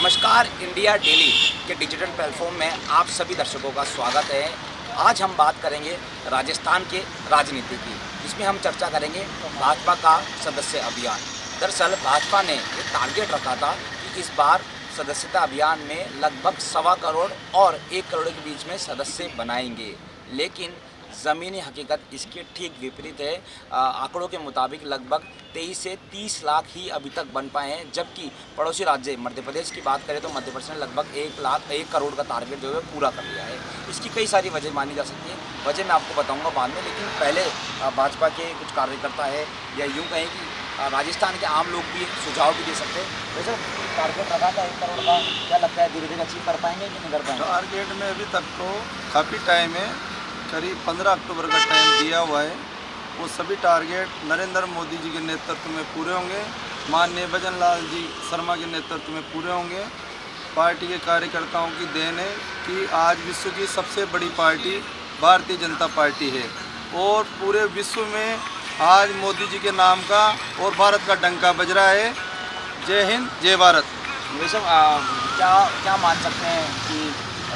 नमस्कार, India daily के digital platform में आप सभी दर्शकों का स्वागत है। आज हम बात करेंगे राजस्थान के राजनीति की, जिसमें हम चर्चा करेंगे भाजपा का सदस्य अभियान। दरअसल भाजपा ने ये टारगेट रखा था कि इस बार सदस्यता अभियान में लगभग 1.25 करोड़ और 1 करोड़ के बीच में सदस्य बनाएंगे, लेकिन ज़मीनी हकीकत इसके ठीक विपरीत है। आंकड़ों के मुताबिक लगभग 23 से 30 लाख ही अभी तक बन पाए हैं, जबकि पड़ोसी राज्य मध्य प्रदेश की बात करें तो मध्य प्रदेश ने लगभग 1 करोड़ का टारगेट जो है पूरा कर लिया है। इसकी कई सारी वजह मानी जा सकती है, वजह मैं आपको बताऊंगा बाद में, लेकिन पहले भाजपा के कुछ कार्यकर्ता है या यूँ कहें कि राजस्थान के आम लोग भी सुझाव भी दे सकते हैं। वैसे टारगेट रखा था 1 करोड़ का, क्या लगता है धीरे धीरे अचीव कर पाएंगे कि नहीं कर पाएंगे? टारगेट में अभी तक तो काफ़ी टाइम है, करीब 15 अक्टूबर का टाइम दिया हुआ है। वो सभी टारगेट नरेंद्र मोदी जी के नेतृत्व में पूरे होंगे, माननीय भजन लाल जी शर्मा के नेतृत्व में पूरे होंगे। पार्टी के कार्यकर्ताओं की देन है कि आज विश्व की सबसे बड़ी पार्टी भारतीय जनता पार्टी है और पूरे विश्व में आज मोदी जी के नाम का और भारत का डंका बज रहा है। जय हिंद, जय भारत। वैसे क्या मान सकते हैं कि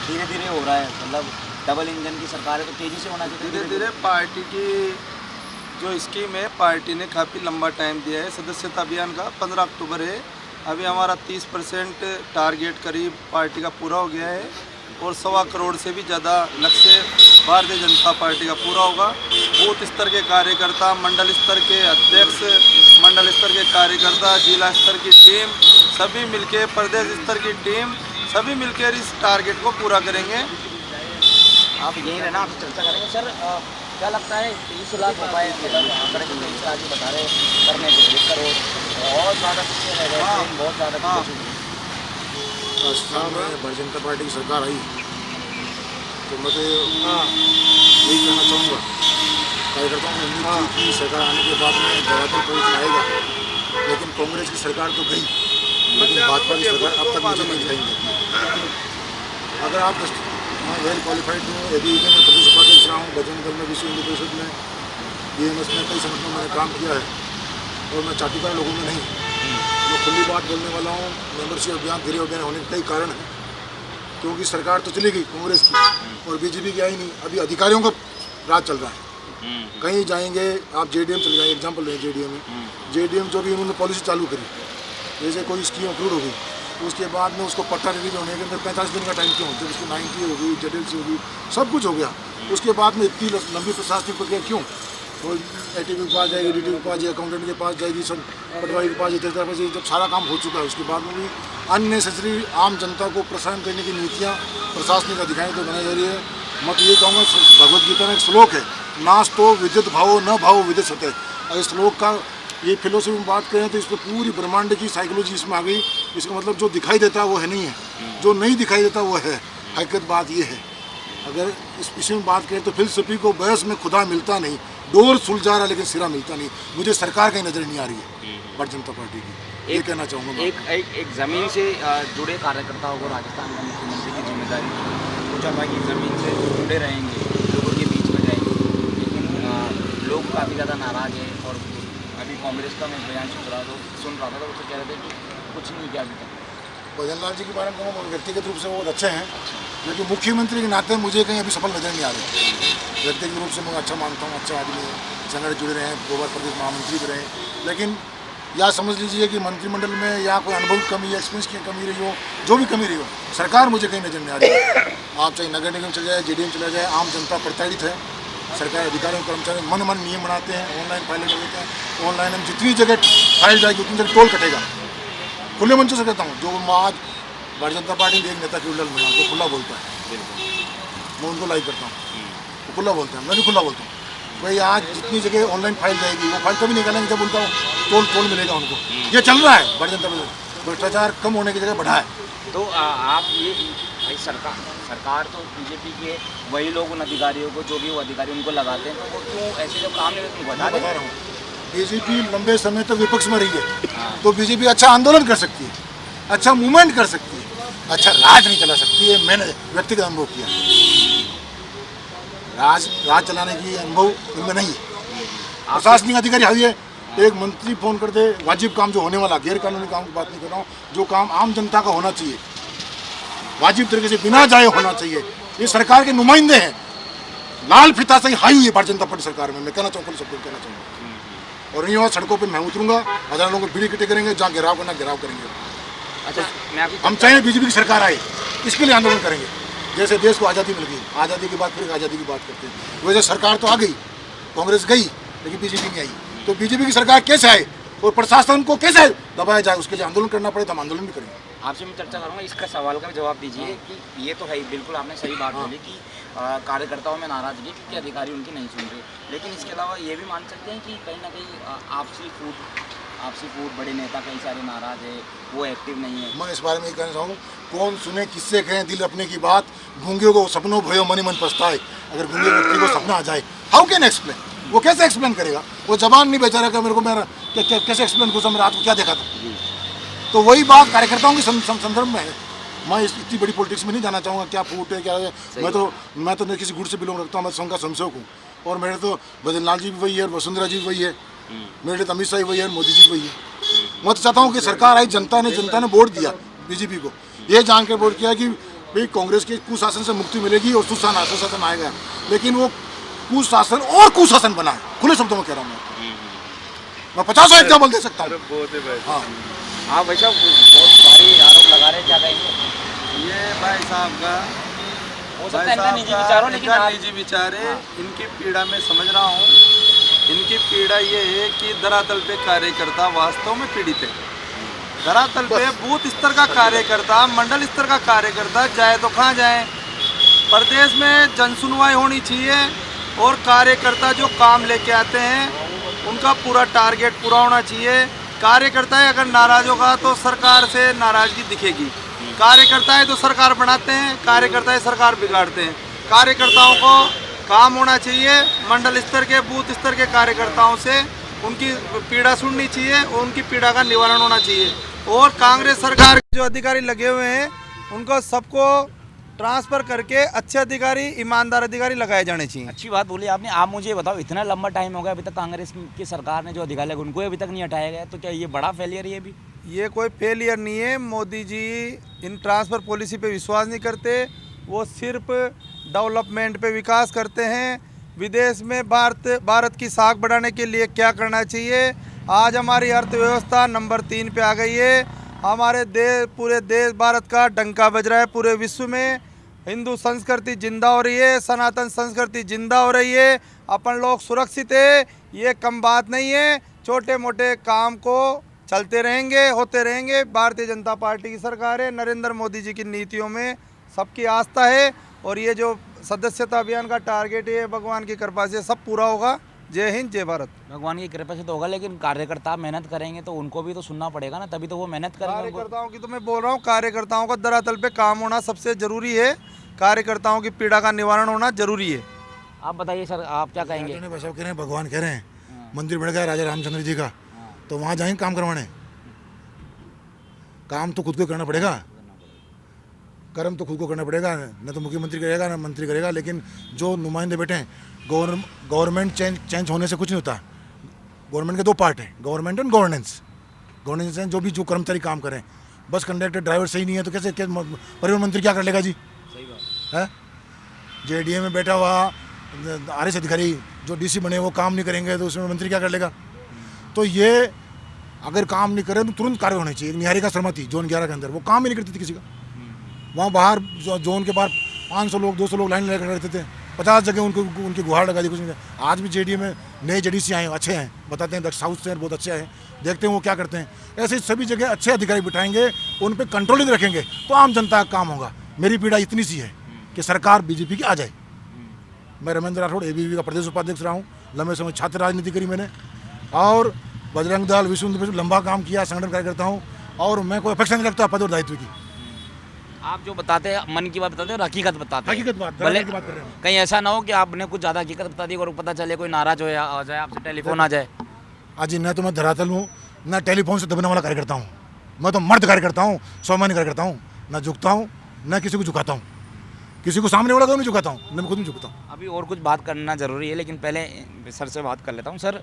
धीरे धीरे हो रहा है, मतलब डबल इंजन की सरकार है तो तेज़ी से होना चाहिए? धीरे धीरे पार्टी की जो स्कीम है, पार्टी ने काफ़ी लंबा टाइम दिया है। सदस्यता अभियान का 15 अक्टूबर है, अभी हमारा 30% टारगेट करीब पार्टी का पूरा हो गया है और 1.25 करोड़ से भी ज़्यादा लक्ष्य भारतीय जनता पार्टी का पूरा होगा। बूथ स्तर के कार्यकर्ता, मंडल स्तर के अध्यक्ष, मंडल स्तर के कार्यकर्ता, जिला स्तर की टीम, सभी मिलकर, प्रदेश स्तर की टीम, सभी मिलकर इस टारगेट को पूरा करेंगे। आप यही रहना, आपसे चर्चा करेंगे। सर, क्या लगता है 23 लाख हो पाए? 23 लाख ही बता रहे करने के 1 करोड़ बहुत ज़्यादा पीछे रह गए, बहुत ज़्यादा पीछे। राजस्थान में भारतीय जनता पार्टी की सरकार आई तो मैं तो यही कहना चाहूँगा कार्यकर्ताओं ने उम्मीद की सरकार आने के बाद में धरातल पर आएगा, लेकिन कांग्रेस की सरकार तो गई, लेकिन भाजपा की सरकार अब तक मुझे नहीं दिखाई देती। अगर आप मैं वेल क्वालिफाइड हूँ, यदि मैं प्रदेश उपाध्यक्ष रहा हूँ, बजरंग दल में, विश्व हिंदू परिषद में, BMS में, कई संगठनों में मैंने काम किया है और मैं चाटुकार लोगों में नहीं, मैं खुली बात बोलने वाला हूँ। मेंबरशिप अभियान, धीरे अभियान होने के कई कारण हैं, क्योंकि सरकार तो चली गई कांग्रेस की और BJP की आई नहीं। अभी अधिकारियों का राज चल रहा है, कहीं जाएंगे आप JDM चले जाएंगे, एग्जाम्पल लें JDM जो भी उन्होंने पॉलिसी चालू करी, जैसे कोई स्कीम अप्रूव हो गई, उसके बाद में उसको पट्टा रिलीज होने के अंदर 45 दिन का टाइम क्यों? जब उसकी 90 हो गई, ZLC हो गई, सब कुछ हो गया, उसके बाद में इतनी लंबी प्रशासनिक प्रक्रिया क्यों? तो ATV के पास जाएगी, DTV के पास जाएगी, अकाउंटेंट के पास जाएगी, सब पटवारी के पास जाएगी। जब सारा काम हो चुका है उसके बाद में भी अननेसेसरी आम जनता को परेशान करने की नीतियाँ प्रशासनिक अधिकारी तो बनाई जा रही है। मैं तो ये कहूँगा, भगवद गीता में एक श्लोक है, नास्तो विद्युत भावो न भावो विद्युत सत्य। और इस श्लोक का ये फिलोसफी में बात करें तो इस पर पूरी ब्रह्मांड की साइकोलॉजी इसमें आ गई। इसका मतलब जो दिखाई देता है वो है नहीं है, जो नहीं दिखाई देता वो है। हकीकत बात ये है, अगर इस विषय में बात करें तो फिलसफी को बहस में खुदा मिलता नहीं, डोर सुलझा रहा लेकिन सिरा मिलता नहीं। मुझे सरकार कहीं नजर नहीं आ रही है भारतीय जनता पार्टी की, ये कहना चाहूँगा। एक ज़मीन से जुड़े कार्यकर्ताओं को राजस्थान का मुख्यमंत्री की जिम्मेदारी सोचा था कि ज़मीन से जुड़े रहेंगे, लोगों के बीच में जाएंगे, लेकिन लोग काफ़ी ज़्यादा नाराज़ हैं। और अभी कांग्रेस का मैं बयान सुन रहा था तो वो कह रहे थे कि कुछ नहीं किया अभी तक। भजन लाल जी के बारे में कहूँ, व्यक्तिगत रूप से बहुत अच्छे हैं, लेकिन मुख्यमंत्री के नाते मुझे कहीं अभी सफल नजर नहीं आ रहे। व्यक्तिगत रूप से मैं अच्छा मानता हूँ, अच्छा आदमी है, संगठन जुड़े रहे, 2 बार प्रदेश महामंत्री भी रहे, लेकिन या समझ लीजिए कि मंत्रिमंडल में या कोई अनुभव की कमी, एक्सपीरियंस की कमी रही हो, जो भी कमी रही हो, सरकार मुझे कहीं नजर नहीं आ रही। आप चाहे नगर निगम चले जाए, JDM चला जाए, आम जनता प्रताड़ित है। सरकारी अधिकारियों कर्मचारी मन नियम बनाते हैं, ऑनलाइन फाइलें कर देते हैं, ऑनलाइन हम जितनी जगह फाइल जाएगी उतनी जगह टोल कटेगा। खुले मंचों से कहता हूँ, जो आज भारतीय जनता पार्टी ने एक नेता की उल्लंघन मिला, वो खुला बोलता है, मैं उनको लाइक करता हूँ, वो खुला बोलता है, मैं भी खुला बोलता हूँ। भाई आज जितनी जगह ऑनलाइन फाइल जाएगी वो फाइल कभी निकालेंगे जब उनका टोल मिलेगा उनको। ये चल रहा है भारतीय जनता पार्टी, भ्रष्टाचार कम होने की जगह बढ़ा है। तो आप ये भाई सरकार तो BJP के वही लोग उन अधिकारियों को, जो भी वो अधिकारी उनको लगाते हैं, तो वो क्यों ऐसे जो काम नहीं बता रहा हूँ। BJP लंबे समय तक विपक्ष में रही है, तो BJP अच्छा आंदोलन कर सकती है, अच्छा मूवमेंट कर सकती है, अच्छा राज नहीं चला सकती है। मैंने व्यक्तिगत अनुभव किया, राज चलाने की अनुभव उनमें नहीं है। प्रशासनिक अधिकारी हावी है, एक मंत्री फ़ोन कर दे, वाजिब काम जो होने वाला, गैर कानूनी काम की बात नहीं कर रहा हूँ, जो काम आम जनता का होना चाहिए, वाजिब तरीके से बिना जाए होना चाहिए। ये सरकार के नुमाइंदे हैं, लाल फीता से हाई हुई है भारतीय जनता पार्टी सरकार में। मैं कहना चाहूँगा, सब कुछ कहना चाहूँगा। और यहाँ सड़कों पर मैं उतरूँगा, हज़ारों लोगों को बीड़ी इकट्ठे करेंगे, जहाँ घेराव करना घेराव करेंगे। अच्छा, मैं आपकी हम चाहे बीजेपी की सरकार आए, इसके लिए आंदोलन करेंगे। जैसे देश को आज़ादी मिल गई, आज़ादी के बाद फिर आज़ादी की बात करते हैं, वैसे सरकार तो आ गई, कांग्रेस गई, लेकिन बीजेपी नहीं आई। तो बीजेपी की सरकार कैसे आए और प्रशासन को कैसे दबाया जाए, उसके लिए आंदोलन करना पड़े, तो हम आंदोलन भी करेंगे। आपसे मैं चर्चा करूँगा, इसका सवाल का जवाब दीजिए कि ये तो है, बिल्कुल आपने सही बात बोली कि कार्यकर्ताओं में नाराजगी कि अधिकारी उनकी नहीं सुन रहे, लेकिन इसके अलावा ये भी मान सकते हैं कि कहीं ना कहीं आपसी फूट बड़े नेता कई सारे नाराज है, वो एक्टिव नहीं है। मैं इस बारे में ये कहना चाहूँ, कौन सुने किससे कहें दिल अपने की बात, गूंगे को सपनों भयो मनी मन पछताए। अगर गूंगे व्यक्ति को सपना आ जाए, हाउ कैन एक्सप्लेन, वो कैसे एक्सप्लेन करेगा? वो जबान नहीं बेचारा का, मेरे को मेरा कैसे एक्सप्लेन करूँ, मैं रात को क्या देखा था। तो वही बात कार्यकर्ताओं के संदर्भ में है। मैं इतनी बड़ी पॉलिटिक्स में नहीं जाना चाहूँगा, क्या फूट है क्या है। मैं तो नहीं किसी गुट से बिलोंग रखता हूँ, मैं संघ का संसेवक हूँ, और मेरे तो बद्रीलाल जी भी वही है, वसुंधरा जी भी वही है, मेरे तो अमित शाह वही है, मोदी जी वही है। मैं तो चाहता हूँ कि सरकार आई, जनता ने वोट दिया बीजेपी को, ये जान के वोट किया कि भाई कांग्रेस के कुशासन से मुक्ति मिलेगी और सुशासन आएगा। लेकिन वो कुशासन और कुशासन बना है, खुले शब्दों में कह रहा हूँ मैं 50 एग्जाम्पल दे सकता हूँ। हाँ हाँ भाई साहब, बहुत भारी आरोप लगा रहे हैं, क्या कहेंगे? ये भाई साहब का हो सकता है इनका निजी विचार हो, लेकिन आप- निजी विचार है। इनकी पीड़ा मैं समझ रहा हूँ। इनकी पीड़ा ये है कि धरातल पे कार्यकर्ता वास्तव में पीड़ित है। धरातल पे बूथ स्तर का कार्यकर्ता, मंडल स्तर का कार्यकर्ता जाए तो कहाँ जाए? प्रदेश में जनसुनवाई होनी चाहिए और कार्यकर्ता जो काम लेके आते हैं उनका पूरा टारगेट पूरा होना चाहिए। कार्यकर्ता अगर नाराज होगा तो सरकार से नाराजगी दिखेगी। कार्यकर्ता है तो सरकार बनाते हैं, कार्यकर्ता है सरकार बिगाड़ते हैं। कार्यकर्ताओं को काम होना चाहिए, मंडल स्तर के बूथ स्तर के कार्यकर्ताओं से उनकी पीड़ा सुननी चाहिए और उनकी पीड़ा का निवारण होना चाहिए। और कांग्रेस सरकार के जो अधिकारी लगे हुए हैं उनको सबको ट्रांसफ़र करके अच्छे अधिकारी, ईमानदार अधिकारी लगाए जाने चाहिए। अच्छी बात बोली आपने। आप मुझे बताओ, इतना लंबा टाइम हो गया अभी तक कांग्रेस की सरकार ने जो अधिकारी लगे उनको अभी तक नहीं हटाया गया, तो क्या ये बड़ा फेलियर है? ये भी ये कोई फेलियर नहीं है। मोदी जी इन ट्रांसफ़र पॉलिसी पे विश्वास नहीं करते, वो सिर्फ डेवलपमेंट पे विकास करते हैं। विदेश में भारत की साख बढ़ाने के लिए क्या करना चाहिए? आज हमारी अर्थव्यवस्था नंबर 3 पे आ गई है। हमारे पूरे देश भारत का डंका बज रहा है पूरे विश्व में। हिंदू संस्कृति जिंदा हो रही है, सनातन संस्कृति जिंदा हो रही है, अपन लोग सुरक्षित है। ये कम बात नहीं है। छोटे मोटे काम को चलते रहेंगे, होते रहेंगे। भारतीय जनता पार्टी की सरकार है, नरेंद्र मोदी जी की नीतियों में सबकी आस्था है और ये जो सदस्यता अभियान का टारगेट है, भगवान की कृपा से सब पूरा होगा। जय हिंद, जय भारत। भगवान की कृपा से तो होगा, लेकिन कार्यकर्ता मेहनत करेंगे तो उनको भी तो सुनना पड़ेगा ना, तभी तो वो मेहनत करेंगे। कार्यकर्ताओं की तो मैं बोल रहा हूँ, कार्यकर्ताओं का धरातल पे काम होना सबसे ज़रूरी है। कार्यकर्ताओं की पीड़ा का निवारण होना जरूरी है। आप बताइए सर, आप क्या कहेंगे? सब कह रहे हैं, भगवान कह रहे हैं, मंदिर बढ़ गया राजा रामचंद्र जी का, तो वहाँ जाएंगे काम करवाने। काम तो खुद को करना पड़ेगा, कर्म तो खुद को करना पड़ेगा। न तो मुख्यमंत्री करेगा, न मंत्री करेगा। लेकिन जो नुमाइंदे बैठे हैं, गवर्नमेंट चेंज होने से कुछ नहीं होता। गवर्नमेंट के 2 पार्ट हैं, गवर्नमेंट और गवर्नेंस। गवर्नेंस जो भी जो कर्मचारी काम करें, बस कंडक्टर ड्राइवर सही नहीं है तो कैसे परिवहन मंत्री क्या कर लेगा जी? सही बात है। जेडीए में बैठा हुआ आरएस अधिकारी जो डीसी बने वो काम नहीं करेंगे तो उसमें मंत्री क्या कर लेगा? तो ये अगर काम नहीं करे तो तुरंत कार्य होनी चाहिए। निहारिका शर्मा थी जोन 11 के अंदर, वो काम ही नहीं करती थी किसी का। वहाँ बाहर जोन के बाहर 500 लोग 200 लोग लाइन लेकर रहते थे, 50 जगह उनकी गुहार लगा दी, कुछ नहीं। आज भी जेडीए में नए जेडीसी आए, अच्छे हैं, बताते हैं साउथ से बहुत अच्छे हैं, देखते हैं वो क्या करते हैं। ऐसे सभी जगह अच्छे अधिकारी बिठाएंगे, उन पर कंट्रोल ही रखेंगे तो आम जनता का काम होगा। मेरी पीड़ा इतनी सी है कि सरकार बीजेपी की आ जाए। मैं रमेंद्र राठौड़ एबीवी का प्रदेश उपाध्यक्ष रहा हूँ, लंबे समय छात्र राजनीति करी मैंने, और बजरंग दल विश्व हिंदू परिषद लंबा काम किया, संगठन कार्यकर्ता हूँ, और मैं कोई अपेक्षा नहीं रखता पद और दायित्व की। आप जो बताते हैं मन की बात बताते हैं और हकीकत बताते हैं। हकीकत बात भले की बात कर रहे हैं। कहीं ऐसा ना हो कि आपने कुछ ज़्यादा हकीकत बता दी और पता चले कोई नाराज हो या आ जाए, आपसे टेलीफोन आ जाए। आज न तो मैं धरातल हूँ, न टेलीफोन से दबने वाला कार्यकर्ता हूँ। मैं तो मर्द कार्यकर्ता हूँ, स्वाभिमानी कार्यकर्ता हूँ। न झुकता हूँ, न किसी को झुकाता हूँ। किसी को सामने वाला तो नहीं झुकाता हूँ, मैं खुद नहीं झुकता हूँ। अभी और कुछ बात करना ज़रूरी है, लेकिन पहले सर से बात कर लेता हूँ। सर,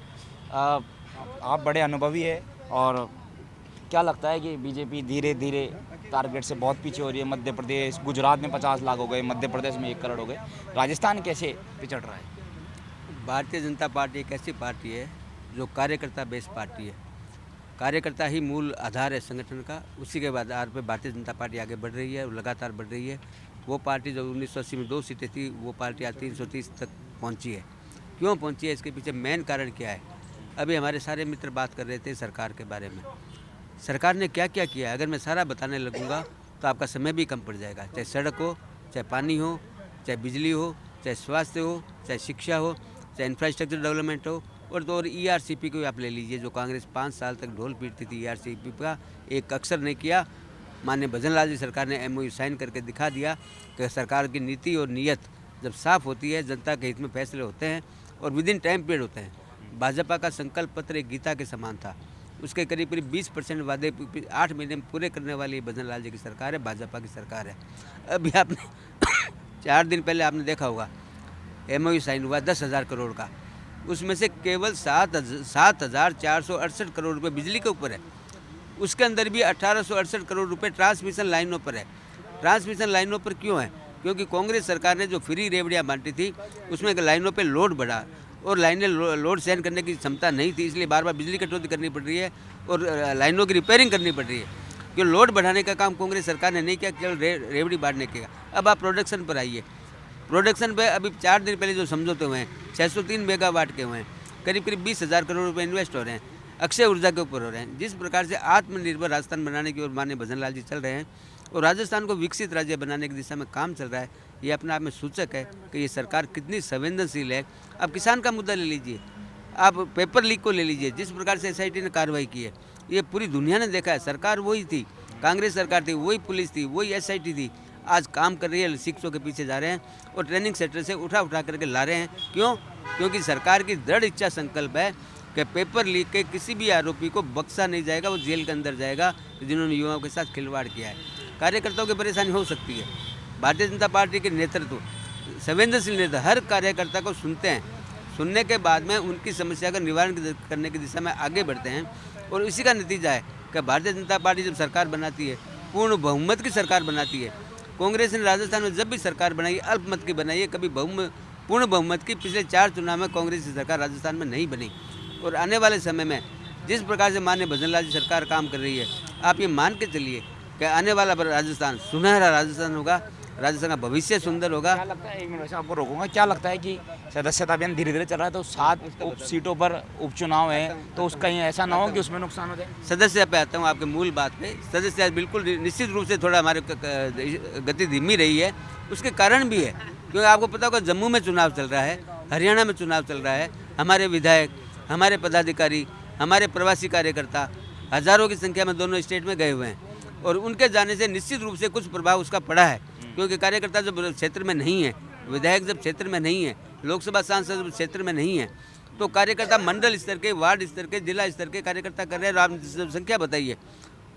आप बड़े अनुभवी है और क्या लगता है कि बीजेपी धीरे धीरे टारगेट से बहुत पीछे हो रही है? मध्य प्रदेश, गुजरात में 50 लाख हो गए, मध्य प्रदेश में 1 करोड़ हो गए, राजस्थान कैसे पिछड़ रहा है? भारतीय जनता पार्टी एक ऐसी पार्टी है जो कार्यकर्ता बेस्ड पार्टी है। कार्यकर्ता ही मूल आधार है संगठन का। उसी के आधार पर भारतीय जनता पार्टी आगे बढ़ रही है और लगातार बढ़ रही है। वो पार्टी जो 1980 में 2 सीटें थी, वो पार्टी आज 330 तक पहुंची है। क्यों पहुंची है, इसके पीछे मेन कारण क्या है? अभी हमारे सारे मित्र बात कर रहे थे सरकार के बारे में। सरकार ने क्या क्या किया है, अगर मैं सारा बताने लगूंगा तो आपका समय भी कम पड़ जाएगा। चाहे सड़क हो, चाहे पानी हो, चाहे बिजली हो, चाहे स्वास्थ्य हो, चाहे शिक्षा हो, चाहे इंफ्रास्ट्रक्चर डेवलपमेंट हो, और तो और ERCP को आप ले लीजिए, जो कांग्रेस 5 साल तक ढोल पीटती थी। ERCP का एक अक्षर नहीं किया। माननीय भजन लाल जी सरकार ने MOU साइन करके दिखा दिया कि सरकार की नीति और नीयत जब साफ होती है, जनता के हित में फैसले होते हैं और विद इन टाइम पीरियड होते हैं। भाजपा का संकल्प पत्र एक गीता के समान था। उसके करीब करीब 20% वादे 8 महीने में पूरे करने वाली भजन लाल जी की सरकार है, भाजपा की सरकार है। अभी आपने 4 दिन पहले आपने देखा होगा MOU साइन हुआ 10,000 करोड़ का। उसमें से केवल 7,468 करोड़ रुपए बिजली के ऊपर है। उसके अंदर भी 1,868 करोड़ रुपए ट्रांसमिशन लाइनों पर है। ट्रांसमिशन लाइनों पर क्यों है? क्योंकि कांग्रेस सरकार ने जो फ्री रेवड़ियाँ बांटी थी, उसमें लाइनों पे लोड बढ़ा और लाइनें लोड सहन करने की क्षमता नहीं थी, इसलिए बार बार बिजली कटौती करनी पड़ रही है और लाइनों की रिपेयरिंग करनी पड़ रही है। क्यों लोड बढ़ाने का काम कांग्रेस सरकार ने नहीं किया, केवल रेवड़ी बांटने का। अब आप प्रोडक्शन पर आइए। प्रोडक्शन पे अभी 4 दिन पहले जो समझौते हुए हैं 603 मेगावाट के हुए हैं, करीब करीब 20,000 करोड़ रुपए इन्वेस्ट हो रहे हैं, अक्षय ऊर्जा के ऊपर हो रहे हैं। जिस प्रकार से आत्मनिर्भर राजस्थान बनाने की ओर माननीय भजन लाल जी चल रहे हैं और राजस्थान को विकसित राज्य बनाने की दिशा में काम चल रहा है, ये अपने आप में सूचक है कि ये सरकार कितनी संवेदनशील है। अब किसान का मुद्दा ले लीजिए, आप पेपर लीक को ले लीजिए, जिस प्रकार से SIT ने कार्रवाई की है, ये पूरी दुनिया ने देखा है। सरकार वही थी, कांग्रेस सरकार थी, वही पुलिस थी, वही SIT थी। आज काम कर रही है, शिक्षकों के पीछे जा रहे हैं और ट्रेनिंग सेंटर से उठा करके ला रहे हैं। क्यों? क्योंकि सरकार की दृढ़ इच्छा संकल्प है कि पेपर लीक के किसी भी आरोपी को बख्शा नहीं जाएगा, वो जेल के अंदर जाएगा जिन्होंने युवाओं के साथ खिलवाड़ किया है। कार्यकर्ताओं की परेशानी हो सकती है। भारतीय जनता पार्टी के नेतृत्व संवेदनशील नेता हर कार्यकर्ता को सुनते हैं, सुनने के बाद में उनकी समस्या का निवारण करने की दिशा में आगे बढ़ते हैं और इसी का नतीजा है कि भारतीय जनता पार्टी जब सरकार बनाती है, पूर्ण बहुमत की सरकार बनाती है। कांग्रेस ने राजस्थान में जब भी सरकार बनाई अल्पमत की बनाई है, कभी पूर्ण बहुमत की। पिछले 4 चुनाव में कांग्रेस की सरकार राजस्थान में नहीं बनी और आने वाले समय में जिस प्रकार से माननीय भजन लाल जी सरकार काम कर रही है, आप ये मान के चलिए कि आने वाला राजस्थान सुनहरा राजस्थान होगा, राजस्थान का भविष्य सुंदर होगा। क्या लगता है, 1 मिनट से आपको रोकूंगा, क्या लगता है कि सदस्यता अभियान धीरे धीरे चल रहा है तो 7 सीटों पर उपचुनाव है, तो उसका कहीं ऐसा ना हो कि उसमें नुकसान हो जाए? सदस्य पे आता हूँ, आपके मूल बात पे। सदस्य बिल्कुल निश्चित रूप से थोड़ा हमारे गति धीमी रही है, उसके कारण भी है क्योंकि आपको पता होगा जम्मू में चुनाव चल रहा है, हरियाणा में चुनाव चल रहा है। हमारे विधायक, हमारे पदाधिकारी, हमारे प्रवासी कार्यकर्ता हज़ारों की संख्या में दोनों स्टेट में गए हुए हैं और उनके जाने से निश्चित रूप से कुछ प्रभाव उसका पड़ा है। क्योंकि कार्यकर्ता जब क्षेत्र में नहीं है, विधायक जब क्षेत्र में नहीं है, लोकसभा सांसद जब क्षेत्र में नहीं है, तो कार्यकर्ता मंडल स्तर के, वार्ड स्तर के, जिला स्तर के कार्यकर्ता कर रहे हैं। और आप संख्या बताइए,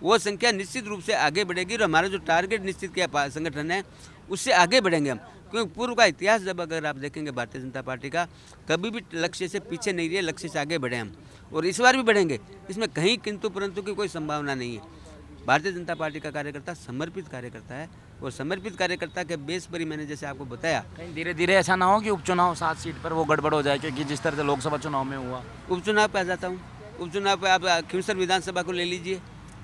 वो संख्या निश्चित रूप से आगे बढ़ेगी और हमारा जो टारगेट निश्चित किया संगठन है उससे आगे बढ़ेंगे हम। क्योंकि पूर्व का इतिहास जब अगर आप देखेंगे भारतीय जनता पार्टी का, कभी भी लक्ष्य से पीछे नहीं रही, लक्ष्य से आगे बढ़े हम और इस बार भी बढ़ेंगे। इसमें कहीं किंतु परंतु की कोई संभावना नहीं है। भारतीय जनता पार्टी का कार्यकर्ता समर्पित कार्यकर्ता है और समर्पित कार्यकर्ता के बेस पर ही मैंने जैसे आपको बताया, कहीं धीरे धीरे ऐसा ना हो कि उपचुनाव 7 सीट पर वो गड़बड़ हो जाए, क्योंकि जिस तरह से लोकसभा चुनाव में हुआ। उपचुनाव पे आ जाता हूँ। उपचुनाव पे आप खींवसर विधानसभा को ले लीजिए,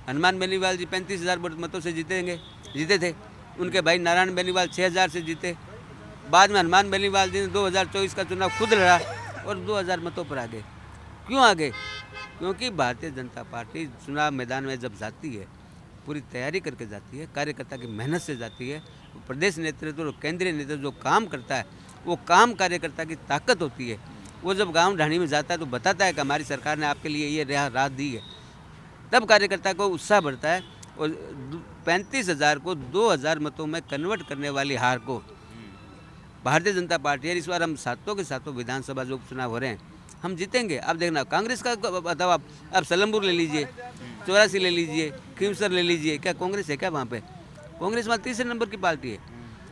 हनुमान बेनीवाल जी 35,000 मतों से जीते थे। उनके भाई नारायण बेनीवाल 6,000 से जीते। बाद में हनुमान बेनीवाल जी ने 2024 का चुनाव खुद लड़ा और 2,000 मतों पर आ गए। क्यों आ गए? क्योंकि भारतीय जनता पार्टी चुनाव मैदान में जब जाती है, पूरी तैयारी करके जाती है, कार्यकर्ता की मेहनत से जाती है। प्रदेश नेतृत्व और केंद्रीय नेतृत्व जो काम करता है, वो काम कार्यकर्ता की ताकत होती है। वो जब गांव ढाणी में जाता है तो बताता है कि हमारी सरकार ने आपके लिए ये राह दी है, तब कार्यकर्ता को उत्साह बढ़ता है। और 35,000 को 2,000 मतों में कन्वर्ट करने वाली हार को भारतीय जनता पार्टी है। इस बार हम सातों के सातों विधानसभा जो उपचुनाव हो रहे हैं हम जीतेंगे। आप देखना, कांग्रेस का बताओ, आप सलमपुर ले लीजिए, 84 ले लीजिए, खींवसर ले लीजिए, क्या कांग्रेस है क्या वहाँ पे? कांग्रेस वहाँ 3 नंबर की पार्टी है।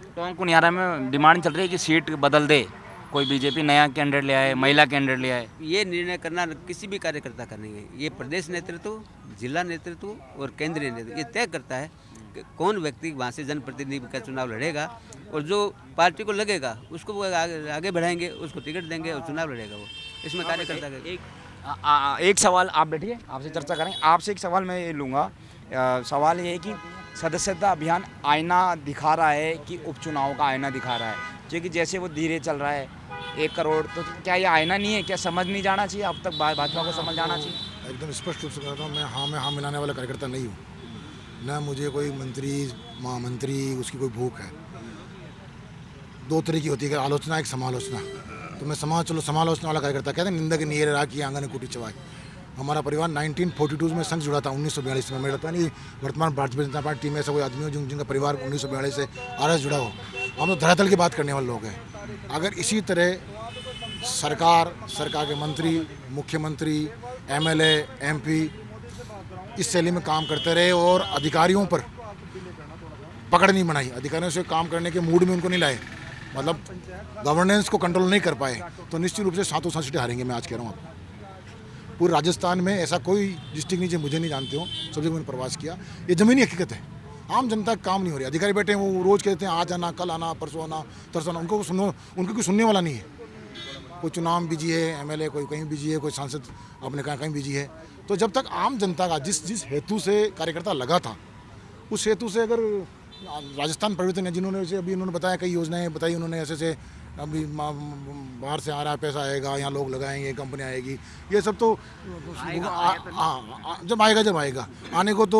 तो कुनियारा में डिमांड चल रही है कि सीट बदल दे, कोई बीजेपी नया कैंडिडेट ले आए, महिला कैंडिडेट ले आए? ये निर्णय करना किसी भी कार्यकर्ता का नहीं है। ये प्रदेश नेतृत्व, जिला नेतृत्व और केंद्रीय नेतृत्व ये तय करता है कि कौन व्यक्ति वहाँ से जनप्रतिनिधि का चुनाव लड़ेगा, और जो पार्टी को लगेगा उसको वो आगे बढ़ाएंगे, उसको टिकट देंगे और चुनाव लड़ेगा वो। इसमें कार्यकर्ता का एक सवाल, आप बैठिए, आपसे चर्चा करेंगे। आपसे एक सवाल मैं ये लूँगा। सवाल ये है कि सदस्यता अभियान आईना दिखा रहा है कि उपचुनाव का आईना दिखा रहा है? क्योंकि जैसे वो धीरे चल रहा है 1 करोड़, तो क्या ये आईना नहीं है? क्या समझ नहीं जाना चाहिए अब तक भाजपा को समझ जाना चाहिए? एकदम स्पष्ट रूप से कहता हूँ, मैं हाँ मिलाने वाला कार्यकर्ता नहीं हूँ। न मुझे कोई मंत्री, महामंत्री उसकी कोई भूख है। 2 तरह की होती है, आलोचना, एक समालोचना। तो मैं समालोचना वाला कार्यकर्ता। कहते हैं निंदा के नीरे राखी आंगन कुटी चवाए। हमारा परिवार 1942 में संघ जुड़ा था, 1942 में। मेरा लगता नहीं वर्तमान भारतीय जनता पार्टी में ऐसा कोई आदमी हो जिनका परिवार 1942 से आरएस जुड़ा हो। हम तो धरातल की बात करने वाले लोग हैं। अगर इसी तरह सरकार के मंत्री, मुख्यमंत्री, एमएलए, एमपी इस शैली में काम करते रहे और अधिकारियों पर पकड़ नहीं बनाई, अधिकारियों से काम करने के मूड में उनको नहीं लाए, मतलब गवर्नेंस को कंट्रोल नहीं कर पाए, तो निश्चित रूप से सातों सात सीटें हारेंगे। मैं आज कह रहा हूँ आपको। पूरे राजस्थान में ऐसा कोई डिस्ट्रिक्ट नहीं जो मुझे नहीं जानते हो, सब जगह मैंने प्रवास किया। ये ज़मीनी हकीकत है। आम जनता का काम नहीं हो रही। अधिकारी बैठे हैं, वो रोज़ कहते हैं आज आना, कल आना, परसों आना, तरसों आना। उनको कोई सुनने वाला नहीं है। कोई चुनाव बिजी है, एमएलए कोई कहीं बिजी है, कोई सांसद आपने कहा कहीं बिजी है। तो जब तक आम जनता का जिस हेतु से कार्यकर्ता लगा था, उस हेतु से अगर राजस्थान परिवर्तन है, जिन्होंने जैसे अभी उन्होंने बताया, कई योजनाएं बताई उन्होंने, ऐसे अभी बाहर से आ रहा है पैसा आएगा, यहाँ लोग लगाएंगे, कंपनी आएगी, ये सब तो जब आएगा आने को तो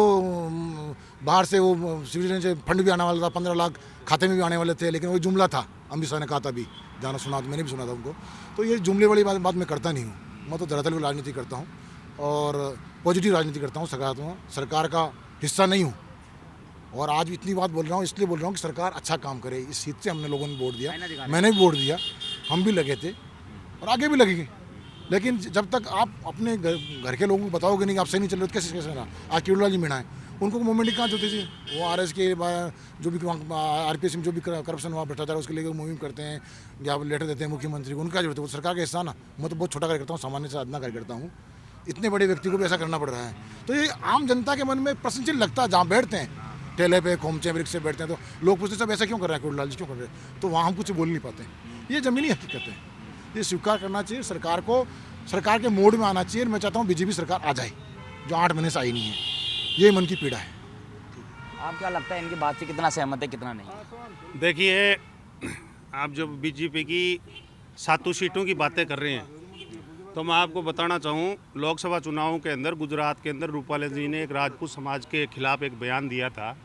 बाहर से वो सिविलियन से फंड भी आने वाला था, 15 लाख खाते में भी आने वाले थे, लेकिन वो जुमला था। अमित शाह ने कहा था, भी जाना सुना, मैंने भी सुना था उनको। तो ये जुमले वाली बात मैं करता नहीं हूँ। मैं तो धरातल की राजनीति करता हूँ और पॉजिटिव राजनीति करता हूँ। सरकार का हिस्सा नहीं हूँ। और आज इतनी बात बोल रहा हूँ, इसलिए बोल रहा हूँ कि सरकार अच्छा काम करे। इस हित से हमने लोगों ने वोट दिया, मैंने भी वोट दिया, हम भी लगे थे और आगे भी लगेंगे। लेकिन जब तक आप अपने घर के लोगों को बताओगे नहीं कि आप सही नहीं चल रहे, तो कैसे रहा? आज किरोड़लाल जी मीणा है, उनको मूवमेंट कहाँ होती थी? वो आरएस के जो भी आरपीएस में जो भी करप्शन हुआ, भ्रष्टाचार, उसके लिए मूविंग करते हैं या लेटर देते हैं मुख्यमंत्री को। उनका जरूरत है, वो सरकार का हिस्सा ना। मैं तो बहुत छोटा कार्यकर्ता हूँ, सामान्य से अदना कार्यकर्ता हूँ। इतने बड़े व्यक्ति को भी ऐसा करना पड़ रहा है। तो ये आम जनता के मन में प्रश्नचिन्ह लगता है। जहाँ बैठते हैं, ठेले पे, खोमचे वृक्ष से बैठते हैं, तो लोग पूछते सब ऐसा क्यों कर रहे हैं, किरोड़लाल जी क्यों कर रहे हैं? तो वहाँ हम कुछ बोल नहीं पाते। ये ज़मीनी हकीकत है, ये स्वीकार करना चाहिए। सरकार को सरकार के मोड में आना चाहिए। मैं चाहता हूँ बीजेपी सरकार आ जाए, जो 8 महीने से आई नहीं है। ये मन की पीड़ा है। आप क्या लगता है इनकी बात से कितना सहमत है, कितना नहीं? देखिए, आप जब बीजेपी की 7 सीटों की बातें कर रहे हैं, तो मैं आपको बताना चाहूँ, लोकसभा चुनावों के अंदर गुजरात के अंदर रूपाला जी ने एक राजपूत समाज के खिलाफ एक बयान दिया था,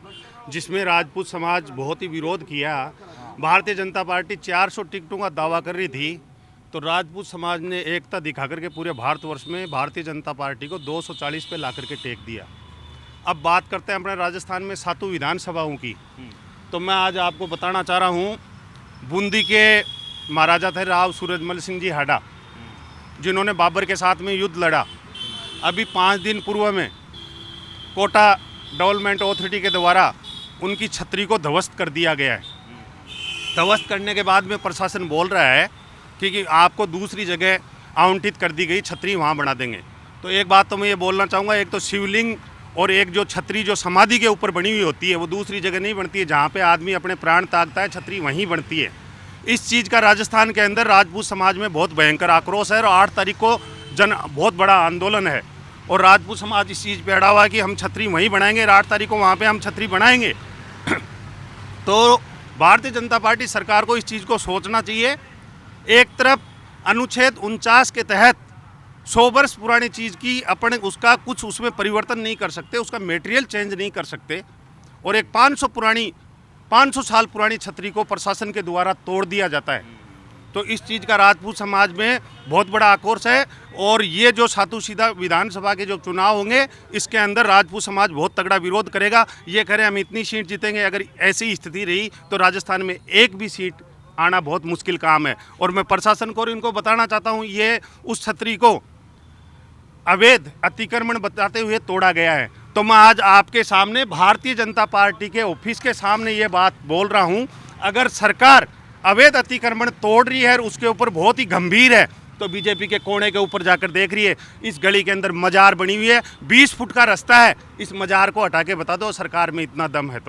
जिसमें राजपूत समाज बहुत ही विरोध किया। भारतीय जनता पार्टी 400 टिकटों का दावा कर रही थी, तो राजपूत समाज ने एकता दिखा करके पूरे भारतवर्ष में भारतीय जनता पार्टी को 240 पे ला करके टेक दिया। अब बात करते हैं अपने राजस्थान में 7 विधानसभाओं की। तो मैं आज आपको बताना चाह रहा हूँ, बूंदी के महाराजा थे राव सूरजमल सिंह जी हाडा, जिन्होंने बाबर के साथ में युद्ध लड़ा। अभी 5 दिन पूर्व में कोटा डेवलपमेंट अथॉरिटी के द्वारा उनकी छतरी को ध्वस्त कर दिया गया है। ध्वस्त करने के बाद में प्रशासन बोल रहा है कि आपको दूसरी जगह आवंटित कर दी गई छतरी, वहाँ बना देंगे। तो एक बात तो मैं ये बोलना चाहूँगा, एक तो शिवलिंग और एक जो छतरी जो समाधि के ऊपर बनी हुई होती है, वो दूसरी जगह नहीं बनती है। जहाँ पे आदमी अपने प्राण त्यागता है, छतरी वहीं बनती है। इस चीज़ का राजस्थान के अंदर राजपूत समाज में बहुत भयंकर आक्रोश है और 8 तारीख को बहुत बड़ा आंदोलन है और राजपूत समाज इस चीज़ पे अड़ा हुआ है कि हम छतरी वहीं बनाएंगे, 8 तारीख को वहाँ पे हम छतरी बनाएंगे। तो भारतीय जनता पार्टी सरकार को इस चीज़ को सोचना चाहिए। एक तरफ अनुच्छेद 49 के तहत 100 वर्ष पुरानी चीज़ की अपने उसका कुछ उसमें परिवर्तन नहीं कर सकते, उसका मटेरियल चेंज नहीं कर सकते, और एक 500 साल पुरानी छतरी को प्रशासन के द्वारा तोड़ दिया जाता है। तो इस चीज़ का राजपूत समाज में बहुत बड़ा आक्रोश है और ये जो सातुसीधा विधानसभा के जो चुनाव होंगे, इसके अंदर राजपूत समाज बहुत तगड़ा विरोध करेगा। ये कह रहे हैं हम इतनी सीट जीतेंगे। अगर ऐसी स्थिति रही तो राजस्थान में एक भी सीट आना बहुत मुश्किल काम है। और मैं प्रशासन को और इनको बताना चाहता हूँ, ये उस छतरी को अवैध अतिक्रमण बताते हुए तोड़ा गया है। तो मैं आज आपके सामने भारतीय जनता पार्टी के ऑफिस के सामने ये बात बोल रहा हूँ, अगर सरकार अवैध अतिक्रमण तोड़ रही है और उसके ऊपर बहुत ही गंभीर है, तो बीजेपी के कोने के ऊपर जाकर देख रही है। इस गली के अंदर मजार बनी हुई है, 20 फुट का रास्ता है, इस मजार को हटा के बता दो सरकार में इतना दम है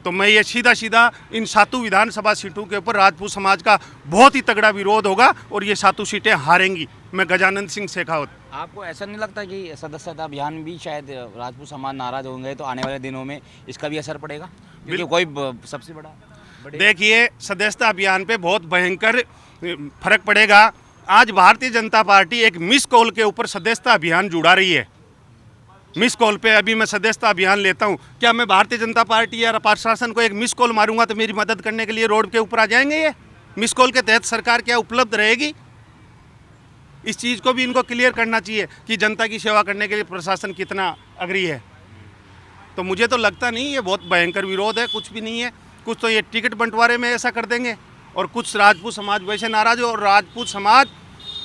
तो मैं ये सीधा इन 7 विधानसभा सीटों के ऊपर राजपूत समाज का बहुत ही तगड़ा विरोध होगा और ये 7 सीटें हारेंगी। मैं गजानंद सिंह शेखावत। आपको ऐसा नहीं लगता कि सदस्यता अभियान भी शायद राजपूत समाज नाराज होंगे तो आने वाले दिनों में इसका भी असर पड़ेगा, क्योंकि कोई सबसे बड़ा देखिए, सदस्यता अभियान पे बहुत भयंकर फर्क पड़ेगा। आज भारतीय जनता पार्टी एक मिस कॉल के ऊपर सदस्यता अभियान जुड़ा रही है। मिस कॉल पे अभी मैं सदस्यता अभियान लेता हूँ, क्या मैं भारतीय जनता पार्टी या प्रशासन को एक मिस कॉल मारूंगा तो मेरी मदद करने के लिए रोड के ऊपर आ जाएंगे? ये मिस कॉल के तहत सरकार क्या उपलब्ध रहेगी? इस चीज़ को भी इनको क्लियर करना चाहिए कि जनता की सेवा करने के लिए प्रशासन कितना अग्री है। तो मुझे तो लगता नहीं ये बहुत भयंकर विरोध है, कुछ भी नहीं है। कुछ तो ये टिकट बंटवारे में ऐसा कर देंगे और कुछ राजपूत समाज वैसे नाराज है। और राजपूत समाज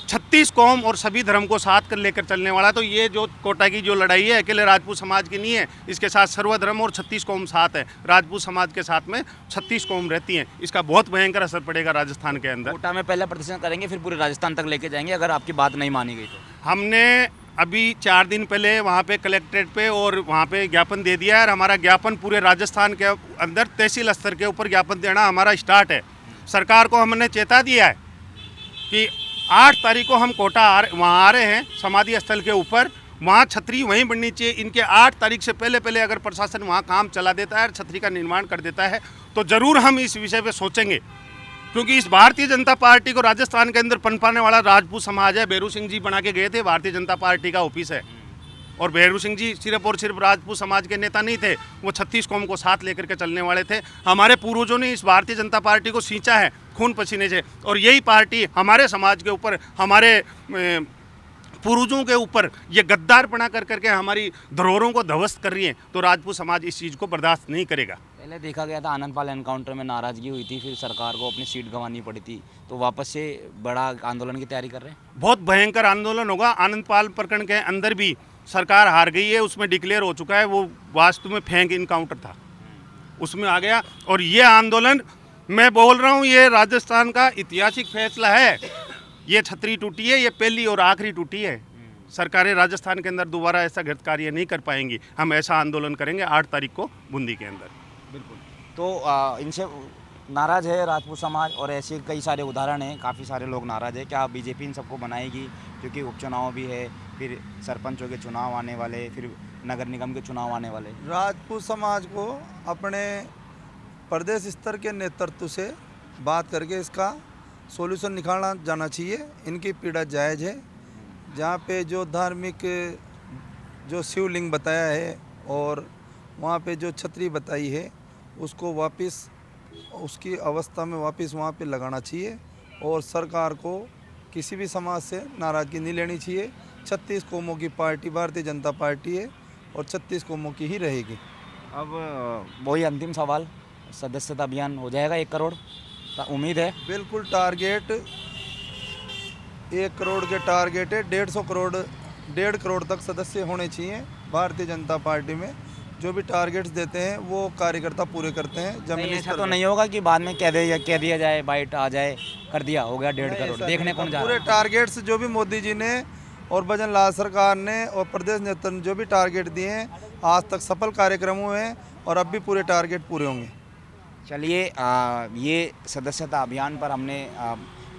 36 कौम और सभी धर्म को साथ कर लेकर चलने वाला है। तो ये जो कोटा की जो लड़ाई है अकेले राजपूत समाज की नहीं है, इसके साथ सर्वधर्म और 36 कौम साथ है। राजपूत समाज के साथ में 36 कौम रहती हैं। इसका बहुत भयंकर असर पड़ेगा राजस्थान के अंदर। कोटा में पहले प्रदर्शन करेंगे, फिर पूरे राजस्थान तक लेके जाएंगे अगर आपकी बात नहीं मानी गई तो। हमने अभी 4 दिन पहले वहाँ पे कलेक्ट्रेट पे और वहाँ पे ज्ञापन दे दिया है और हमारा ज्ञापन पूरे राजस्थान के अंदर तहसील स्तर के ऊपर ज्ञापन देना हमारा स्टार्ट है। सरकार को हमने चेता दिया है कि 8 तारीख को हम कोटा वहाँ आ रहे हैं समाधि स्थल के ऊपर, वहाँ छतरी वहीं बननी चाहिए। इनके 8 तारीख से पहले अगर प्रशासन वहाँ काम चला देता है और छतरी का निर्माण कर देता है तो ज़रूर हम इस विषय पे सोचेंगे, क्योंकि इस भारतीय जनता पार्टी को राजस्थान के अंदर पनपाने वाला राजपूत समाज है। भैरू सिंह जी बना के गए थे, भारतीय जनता पार्टी का ऑफिस है। और भैरू सिंह जी सिर्फ और सिर्फ राजपूत समाज के नेता नहीं थे, वो 36 कौम को साथ लेकर के चलने वाले थे। हमारे पूर्वजों ने इस भारतीय जनता पार्टी को सींचा है खून पसीने से, और यही पार्टी हमारे समाज के ऊपर, हमारे पूर्वजों के ऊपर ये गद्दारपना कर करके हमारी धरोहरों को ध्वस्त कर रही है। तो राजपूत समाज इस चीज़ को बर्दाश्त नहीं करेगा। पहले देखा गया था आनंदपाल एनकाउंटर में नाराजगी हुई थी, फिर सरकार को अपनी सीट गंवानी पड़ी थी, तो वापस से बड़ा आंदोलन की तैयारी कर रहे हैं। बहुत भयंकर आंदोलन होगा। आनंदपाल प्रकरण के अंदर भी सरकार हार गई है, उसमें डिक्लेयर हो चुका है, वो वास्तव में फेंक इनकाउंटर था, उसमें आ गया। और ये आंदोलन मैं बोल रहा हूँ, ये राजस्थान का ऐतिहासिक फैसला है। ये छतरी टूटी है, ये पहली और आखिरी टूटी है। सरकारें राजस्थान के अंदर दोबारा ऐसा घृत कार्य नहीं कर पाएंगी। हम ऐसा आंदोलन करेंगे 8 तारीख को बूंदी के अंदर। बिल्कुल। तो इनसे नाराज़ है राजपूत समाज, और ऐसे कई सारे उदाहरण हैं, काफ़ी सारे लोग नाराज़ है। क्या बीजेपी इन सबको बनाएगी, क्योंकि उपचुनाव भी है, फिर सरपंचों के चुनाव आने वाले, फिर नगर निगम के चुनाव आने वाले? राजपूत समाज को अपने प्रदेश स्तर के नेतृत्व से बात करके इसका सॉल्यूशन निकालना जाना चाहिए। इनकी पीड़ा जायज़ है। जहाँ पे जो धार्मिक जो शिवलिंग बताया है और वहाँ पे जो छतरी बताई है, उसको वापस उसकी अवस्था में वापस वहाँ पे लगाना चाहिए। और सरकार को किसी भी समाज से नाराज़गी नहीं लेनी चाहिए। 36 कौमों की पार्टी भारतीय जनता पार्टी है और 36 कौमों की ही रहेगी। अब वही अंतिम सवाल, सदस्यता अभियान हो जाएगा 1 करोड़? उम्मीद है? बिल्कुल, टारगेट 1 करोड़ के टारगेट है। 1.5 करोड़ तक सदस्य होने चाहिए भारतीय जनता पार्टी में। जो भी टारगेट्स देते हैं वो कार्यकर्ता पूरे करते हैं। जमीनी ऐसा तो नहीं होगा कि बाद में कह दिया जाए, बाइट आ जाए, कर दिया, हो गया 1.5 करोड़, देखने कौन जा रहा है? पूरे टारगेट्स जो भी मोदी जी ने और भजन लाल सरकार ने और प्रदेश नेतृत्व ने जो भी टारगेट दिए हैं, आज तक सफल कार्यक्रम हुए हैं और अब भी पूरे टारगेट पूरे होंगे। चलिए, ये सदस्यता अभियान पर हमने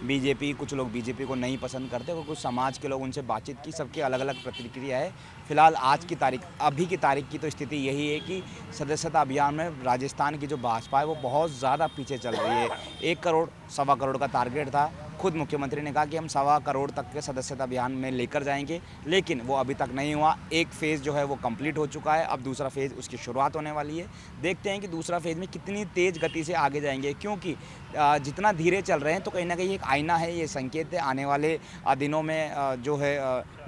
बीजेपी, कुछ लोग बीजेपी को नहीं पसंद करते और कुछ समाज के लोग, उनसे बातचीत की। सबकी अलग अलग प्रतिक्रिया है। फिलहाल आज की तारीख, अभी की तारीख की तो स्थिति यही है कि सदस्यता अभियान में राजस्थान की जो भाजपा है वो बहुत ज़्यादा पीछे चल रही है। 1 करोड़ 1.25 करोड़ का टारगेट था। खुद मुख्यमंत्री ने कहा कि हम 1.25 करोड़ तक के सदस्यता अभियान में लेकर जाएंगे, लेकिन वो अभी तक नहीं हुआ। एक फ़ेज़ जो है वो कंप्लीट हो चुका है, अब दूसरा फ़ेज़ उसकी शुरुआत होने वाली है। देखते हैं कि दूसरा फ़ेज़ में कितनी तेज़ गति से आगे जाएंगे, क्योंकि जितना धीरे चल रहे हैं तो कहीं ना कहीं एक आईना है, ये संकेत है। आने वाले दिनों में जो है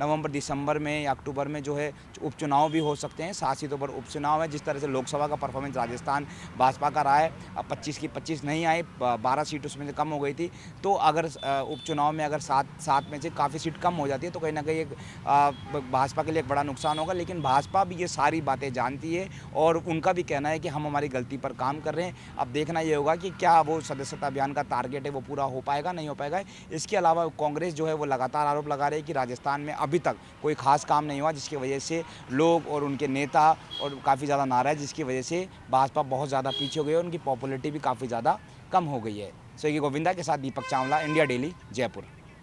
नवंबर दिसंबर में या अक्टूबर में जो है उपचुनाव भी हो सकते हैं, 7 सीटों पर उपचुनाव है। जिस तरह से लोकसभा का परफॉर्मेंस राजस्थान भाजपा का रहा है, अब 25 की 25 नहीं आई, 12 सीट उसमें से कम हो गई थी। तो अगर उपचुनाव में अगर 7 में से काफ़ी सीट कम हो जाती है तो कहीं ना कहीं एक भाजपा के लिए एक बड़ा नुकसान होगा। लेकिन भाजपा भी ये सारी बातें जानती है और उनका भी कहना है कि हम हमारी गलती पर काम कर रहे हैं। अब देखना ये होगा कि क्या वो सदस्यता अभियान का टारगेट है वो पूरा हो पाएगा, नहीं हो पाएगा। इसके अलावा कांग्रेस जो है वो लगातार आरोप लगा रही है कि राजस्थान में अभी तक कोई खास काम नहीं हुआ, जिसकी वजह से लोग और उनके नेता और काफ़ी ज़्यादा नाराज़, जिसकी वजह से भाजपा बहुत ज़्यादा पीछे हो गई है, उनकी पॉपुलैरिटी भी काफ़ी ज़्यादा कम हो गई है। सहयोगी गोविंदा के साथ दीपक चावला, इंडिया डेली, जयपुर।